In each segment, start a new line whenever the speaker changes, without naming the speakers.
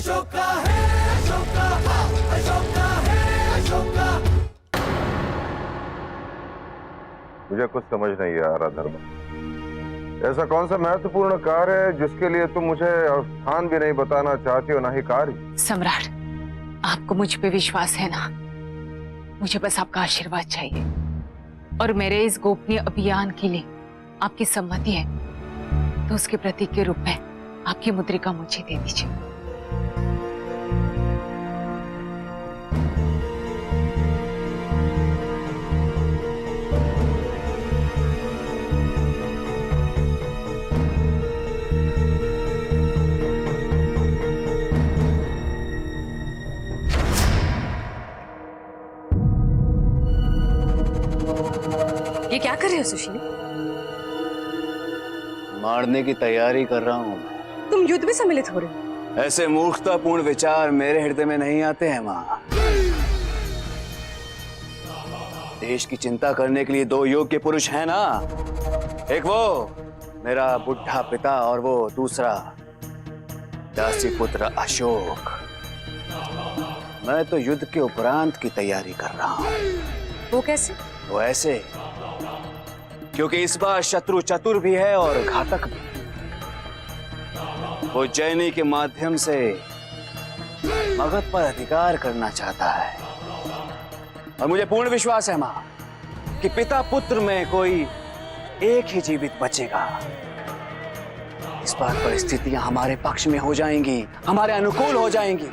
अशोका है अशोका, अशोका है अशोका।
मुझे कुछ समझ नहीं आ रहा धर्मा, ऐसा कौन सा महत्वपूर्ण कार्य है जिसके लिए तुम मुझे स्थान भी नहीं बताना चाहती हो, ना ही कार्य?
सम्राट, आपको मुझ पे विश्वास है ना? मुझे बस आपका आशीर्वाद चाहिए और मेरे इस गोपनीय अभियान के लिए आपकी सम्मति है तो उसके प्रतीक के रूप में आपकी मुद्रिका मुझे दे दीजिए।
ये क्या कर रहे हो सुशील?
मारने की तैयारी कर रहा हूं मैं।
तुम युद्ध में सम्मिलित हो रहे हो?
ऐसे मूर्खतापूर्ण विचार मेरे हृदय में नहीं आते हैं माँ। देश की चिंता करने के लिए दो योग्य पुरुष हैं ना, एक वो मेरा बुढ़ा पिता और वो दूसरा दासी पुत्र अशोक। मैं तो युद्ध के उपरांत की तैयारी कर रहा हूं।
वो कैसे?
वो ऐसे क्योंकि इस बार शत्रु चतुर भी है और घातक भी। वो जैनी के माध्यम से मगध पर अधिकार करना चाहता है और मुझे पूर्ण विश्वास है मां कि पिता पुत्र में कोई एक ही जीवित बचेगा। इस बार परिस्थितियां हमारे पक्ष में हो जाएंगी, हमारे अनुकूल हो जाएंगी,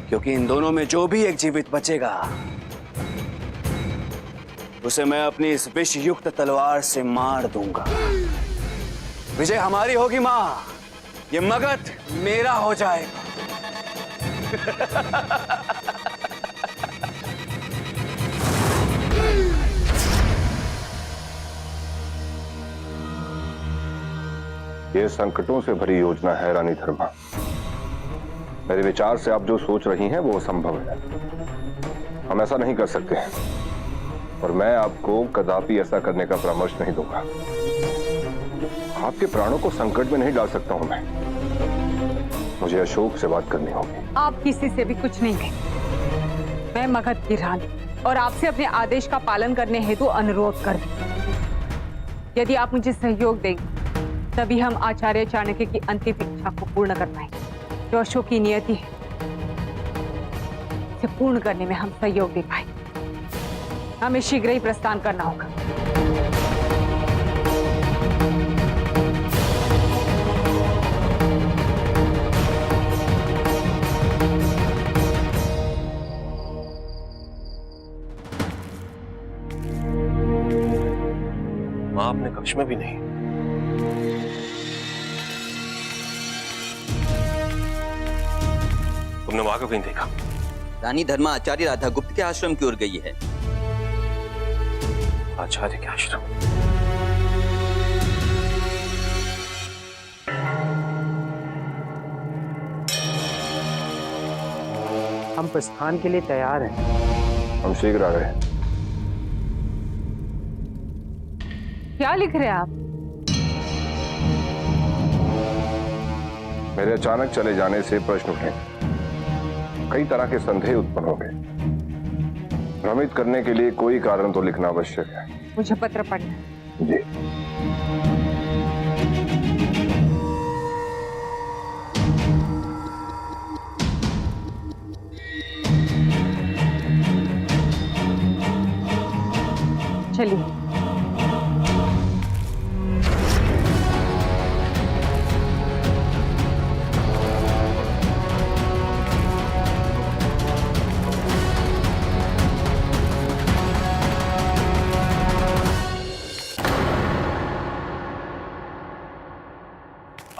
क्योंकि इन दोनों में जो भी एक जीवित बचेगा उसे मैं अपनी इस विष युक्त तलवार से मार दूंगा। विजय हमारी होगी मां, ये मगध मेरा हो जाएगा।
ये संकटों से भरी योजना है रानी धर्मा। मेरे विचार से आप जो सोच रही हैं वो असंभव है। हम ऐसा नहीं कर सकते हैं और मैं आपको कदापि ऐसा करने का परामर्श नहीं दूंगा। आपके प्राणों को संकट में नहीं डाल सकता हूं मैं। मुझे अशोक से बात करनी होगी।
आप किसी से भी कुछ नहीं कहें। मैं मगध की रानी और आपसे अपने आदेश का पालन करने हेतु अनुरोध कर रही। यदि आप मुझे सहयोग देंगे तभी हम आचार्य चाणक्य की अंतिम इच्छा को पूर्ण कर पाएंगे। जो अशोक की नियति है इसे पूर्ण करने में हम सहयोग दे पाएंगे। हमें शीघ्र ही प्रस्थान करना होगा।
मां अपने कक्ष में भी नहीं। तुमने मां को कहीं देखा?
रानी धर्मा आचार्य राधा गुप्त के आश्रम की ओर गई है।
आचार्य के आश्रम?
हम प्रस्थान के लिए तैयार हैं।
हम शीघ्र आ रहे हैं।
क्या लिख रहे हैं आप?
मेरे अचानक चले जाने से प्रश्न उठे, कई तरह के संदेह उत्पन्न हो गए। भ्रमित करने के लिए कोई कारण तो लिखना आवश्यक है।
मुझे पत्र पढ़ना है।
जी।
चलिए।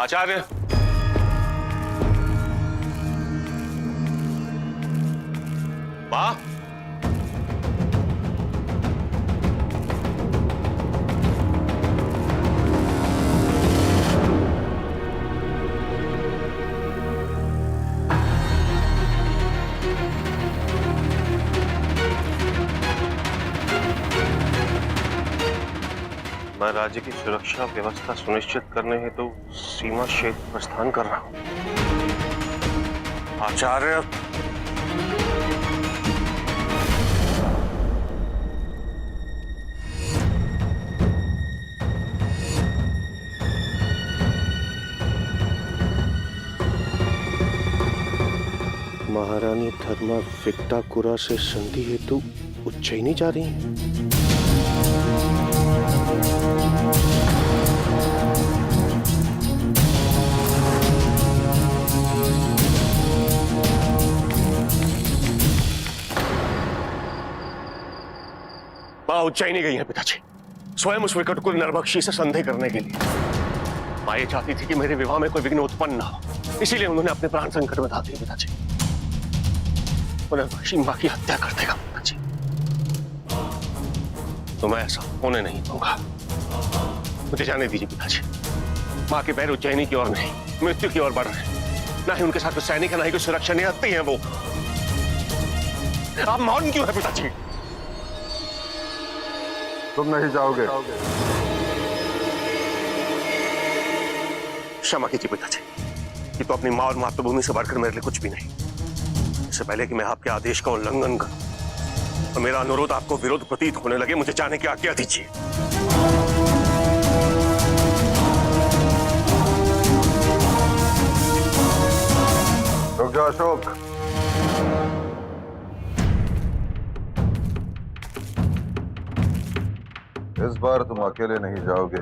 आचार्य, मां, मैं राज्य की सुरक्षा व्यवस्था सुनिश्चित करने हेतु सीमा क्षेत्र प्रस्थान कर रहा हूं। आचार्य,
महारानी धर्मा विक्टाकुरा से संधि हेतु उज्जैनी जा रही हैं।
मां उज्जैनी गई है पिताजी, स्वयं उस विकटकुल नरभक्षी से संधि करने के लिए। मां ये चाहती थी कि मेरे विवाह में कोई विघ्न उत्पन्न ना हो, इसीलिए उन्होंने अपने प्राण संकट में डाल दिए पिताजी। नरभक्षी मां की हत्या कर देगा पिताजी, तो मैं ऐसा होने नहीं दूंगा। मुझे जाने दीजिए पिताजी। मां के पैर उज्जैनी की ओर नहीं, मृत्यु की ओर बढ़ रहे हैं। ना ही उनके साथ कोई सैनिक है, ना ही कोई सुरक्षा नियति है वो। आप मौन क्यों है पिताजी?
तुम नहीं जाओगे?
क्षमा कीजिए पिताजी, कि तो अपनी मां और मातृभूमि से बढ़कर मेरे लिए कुछ भी नहीं। इससे पहले कि मैं आपके आदेश का उल्लंघन करूं और मेरा अनुरोध आपको विरोध प्रतीत होने लगे, मुझे जाने की आज्ञा दीजिए।
रुक जाओ अशोक। इस बार तुम अकेले नहीं जाओगे,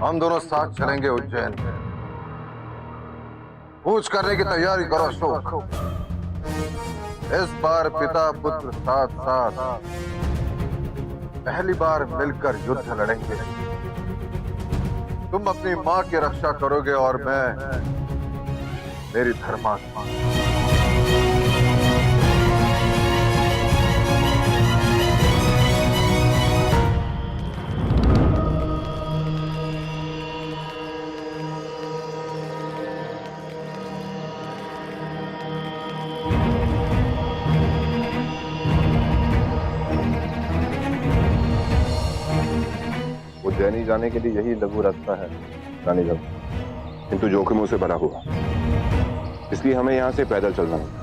हम दोनों साथ चलेंगे उज्जैन। कूच करने की तैयारी करो अशोक। इस बार पिता पुत्र साथ साथ पहली बार मिलकर युद्ध लड़ेंगे। तुम अपनी मां की रक्षा करोगे और मैं मेरी धर्मात्मा। उज्जैनी जाने के लिए यही लघु रास्ता है रानी धर्मा, किंतु जोखिमों से भरा हुआ, इसलिए हमें यहां से पैदल चलना होगा।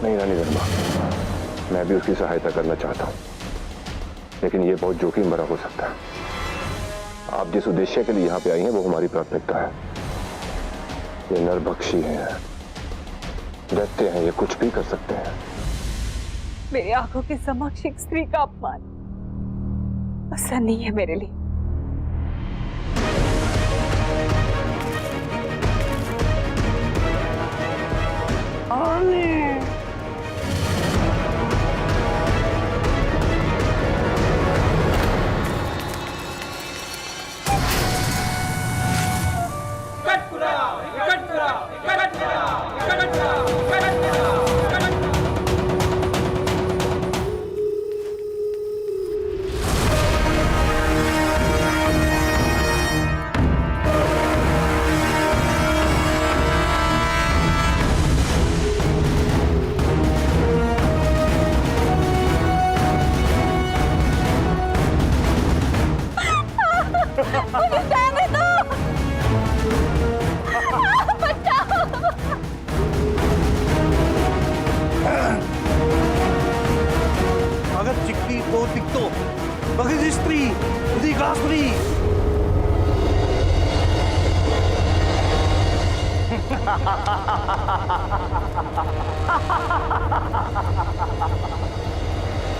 नहीं रानी धर्मा, मैं भी उसकी सहायता करना चाहता हूँ, लेकिन ये बहुत जोखिम भरा हो सकता है। आप जिस उद्देश्य के लिए यहाँ पे आई हैं वो हमारी प्राथमिकता है। ये नरभक्षी हैं, दैत्य हैं, ये कुछ भी कर सकते हैं।
मेरी आंखों के समक्ष एक स्त्री का अपमान आसान नहीं है मेरे लिए।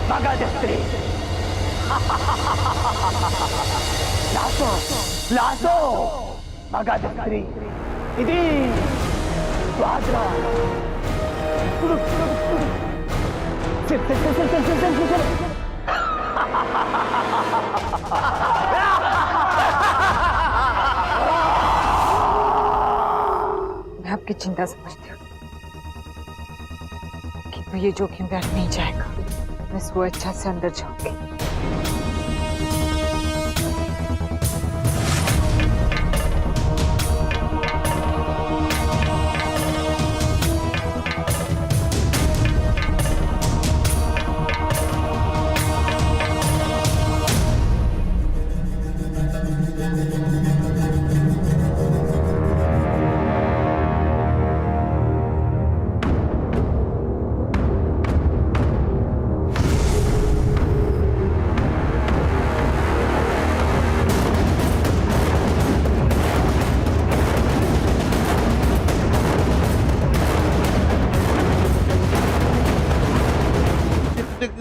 मगध स्त्री लासो लासो मगध स्त्री इति स्वाद्रा
मैं आपकी चिंता समझती हूँ, किंतु ये जोखिम व्यर्थ नहीं जाएगा। मैं स्वेच्छा से अंदर जाऊंगी।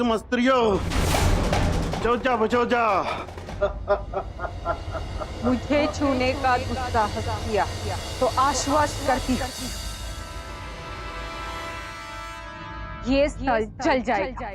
मस्त्रियों बचो जा
मुझे छूने का दुस्साहस किया तो आश्वस्त करती हूँ, ये स्थल जल जाएगा।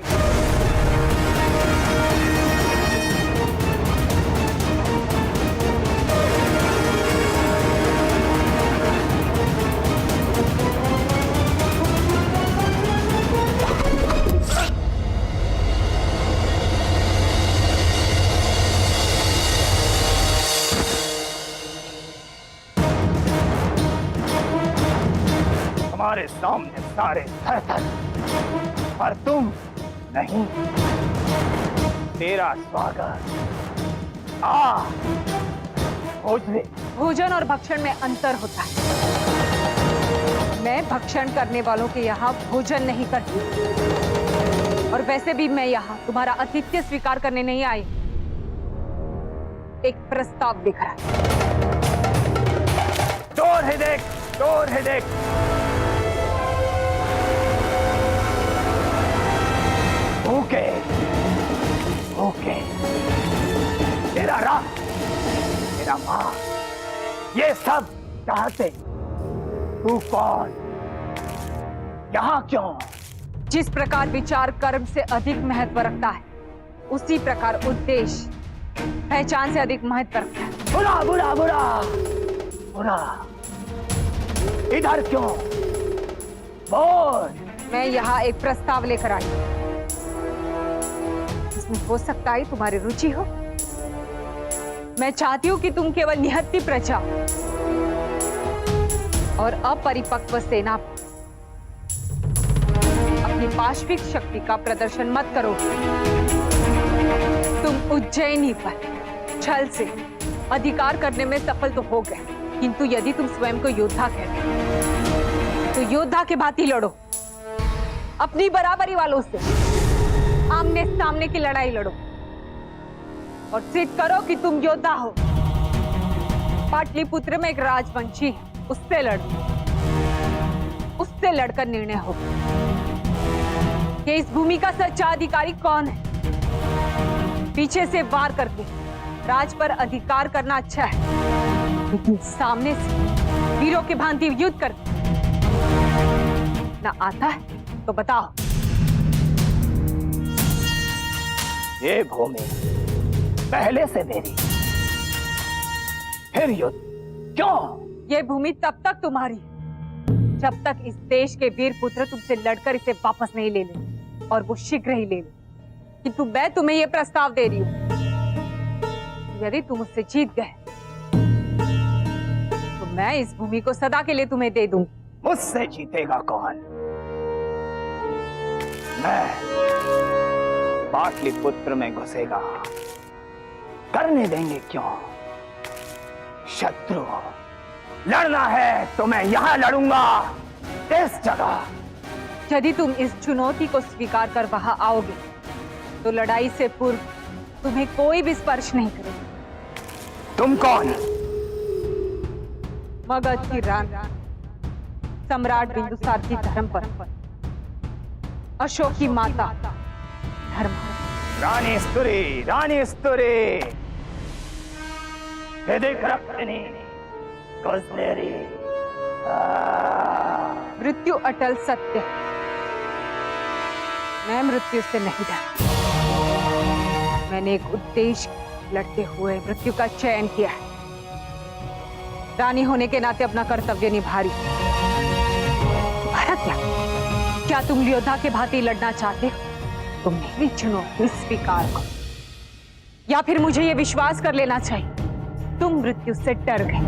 हमारे सामने सारे थर-थर, पर तुम नहीं। तेरा स्वागत
भोजन और भक्षण में अंतर होता है। मैं भक्षण करने वालों के यहाँ भोजन नहीं करती, और वैसे भी मैं यहाँ तुम्हारा आतिथ्य स्वीकार करने नहीं आई। एक प्रस्ताव दिख रहा है।
चोर है देख, चोर है देख। भूखे भूखे तेरा रंग, तेरा मां, ये सब चाहते। तू कौन, यहाँ क्यों?
जिस प्रकार विचार कर्म से अधिक महत्व रखता है, उसी प्रकार उद्देश्य पहचान से अधिक महत्व रखता है।
बुरा बुरा बुरा बुरा, इधर क्यों? बोल।
मैं यहाँ एक प्रस्ताव लेकर आई हूँ। इसमें हो सकता है तुम्हारी रुचि हो। मैं चाहती हूँ कि तुम केवल निहत्थी प्रजा और अपरिपक्व सेना अपनी पाशविक शक्ति का प्रदर्शन मत करो। तुम उज्जैनी पर छल से अधिकार करने में सफल तो हो गए, किंतु यदि तुम स्वयं को योद्धा कहते तो योद्धा के भांति लड़ो। अपनी बराबरी वालों से आमने सामने की लड़ाई लड़ो और सिद्ध करो कि तुम योद्धा हो। पाटलिपुत्र में एक राजवंशी है, उससे लड़ो। उससे लड़कर निर्णय हो कि इस भूमि का सच्चा अधिकारी कौन है। पीछे से वार करके राज पर अधिकार करना अच्छा है, लेकिन सामने से वीरों के भांति युद्ध कर ना आता है तो बताओ।
ये भूमि पहले से मेरी, फिर युद्ध क्यों?
ये भूमि तब तक तुम्हारी जब तक इस देश के वीर पुत्र तुमसे लड़कर इसे वापस नहीं ले लेंगे, और वो शीघ्र ही ले लेंगे। किंतु मैं तुम्हें ये प्रस्ताव दे रही हूँ, यदि तुम उससे जीत गए तो मैं इस भूमि को सदा के लिए तुम्हें दे दूंगी।
मुझसे जीतेगा कौन? मैं। पाटलिपुत्र में घुसेगा, करने देंगे क्यों? शत्रु लड़ना है तो मैं यहां लड़ूंगा, इस जगह।
यदि तुम इस चुनौती को स्वीकार कर वहां आओगे तो लड़ाई से पूर्व तुम्हें कोई भी स्पर्श नहीं करेगा।
तुम कौन?
मगध की रानी सम्राट बिंदुसार की धर्म पर अशोक की माता धर्मा।
रानी स्तुरी रक्षिणी कुसलेरी।
मृत्यु अटल सत्य, मैं मृत्यु से नहीं डरती। मैंने एक उद्देश्य लड़ते हुए मृत्यु का चयन किया है। रानी होने के नाते अपना कर्तव्य निभा रही। भरत, क्या तुम योद्धा के भांति लड़ना चाहते हो? तुम मेरी चुनौती स्वीकार करो, या फिर मुझे यह विश्वास कर लेना चाहिए तुम मृत्यु से डर गए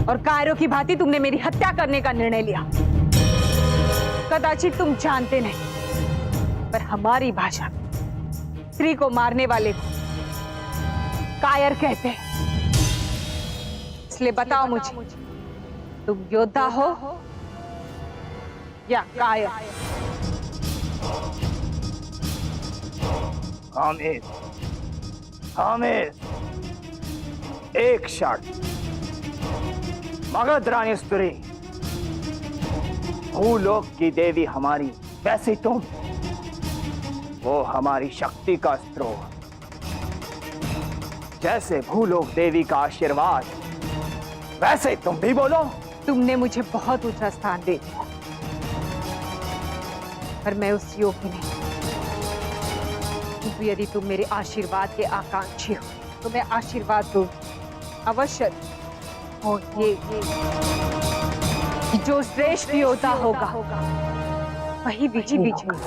और कायरों की भांति तुमने मेरी हत्या करने का निर्णय लिया। कदाचित तुम जानते नहीं, पर हमारी भाषा में स्त्री को मारने वाले को कायर कहते हैं। इसलिए बताओ मुझे, तुम योद्धा हो या कायर?
हामिद, एक शर्त। मगध रानी स्तुरी, भूलोक की देवी हमारी, वैसे तुम वो हमारी शक्ति का स्रोत। जैसे भूलोक देवी का आशीर्वाद, वैसे तुम भी बोलो।
तुमने मुझे बहुत ऊंचा स्थान दे दिया, पर मैं उस योग्य नहीं। किंतु यदि तुम मेरे आशीर्वाद के आकांक्षी हो तो मैं आशीर्वाद दूं अवश्य हो। ये जो श्रेष्ठ योद्धा होगा वही विजयी होगा।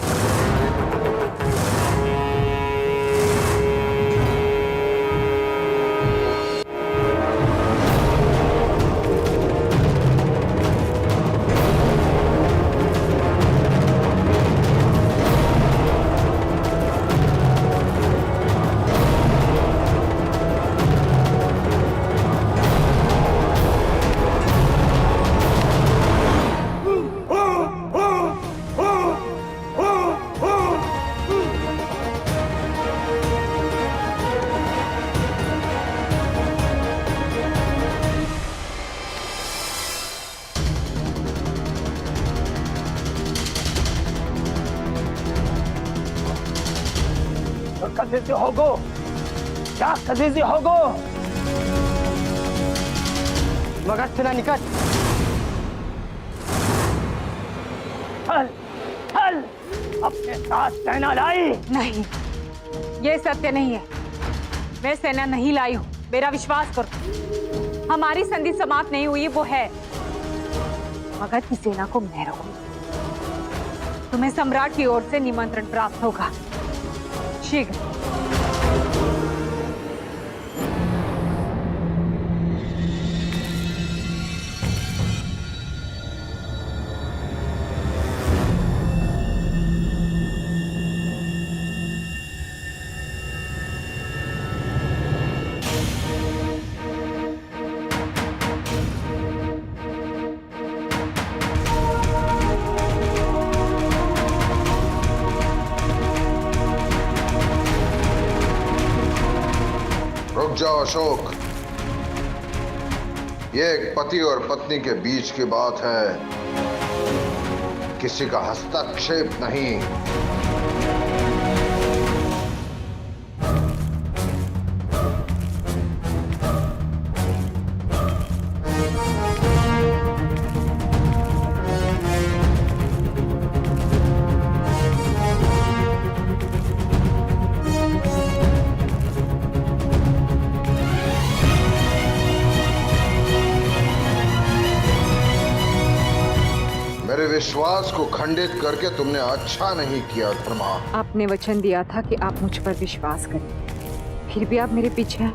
होगो क्या खजीजी होगो मगध सेना निकट। चल चल, अपने साथ सेना लाई?
नहीं, ये सत्य नहीं है। मैं सेना नहीं लाई हूं, मेरा विश्वास करो। हमारी संधि समाप्त नहीं हुई, वो है मगध की सेना को मैं रोकूंगी। तुम्हें सम्राट की ओर से निमंत्रण प्राप्त होगा शीघ्र।
रुक जाओ अशोक, ये एक पति और पत्नी के बीच की बात है, किसी का हस्तक्षेप नहीं। मेरे विश्वास को खंडित करके तुमने अच्छा नहीं किया धर्मा।
आपने वचन दिया था कि आप मुझ पर विश्वास करें, फिर भी आप मेरे पीछे हैं।